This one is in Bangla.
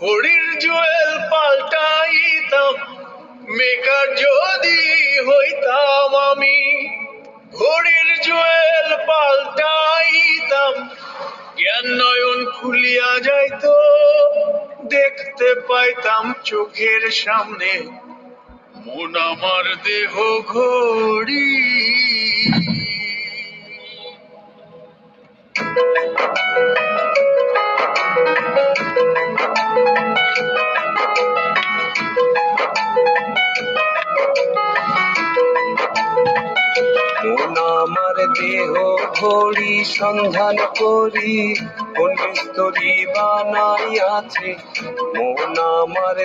ঘড়ির জুয়েল পাল্টাইতাম, মেকার যদি হইতাম আমি। ঘড়ির জুয়েল পাল্টাইতাম, জ্ঞান নয়ন খুলিয়া যাইতো, দেখতে পাইতাম চোখের সামনে মন আমার দেহ ঘড়ি। মন আমার দেহ ঘড়ি, সন্ধান করি কোন স্তরী বানাইয়াছে। মন আমার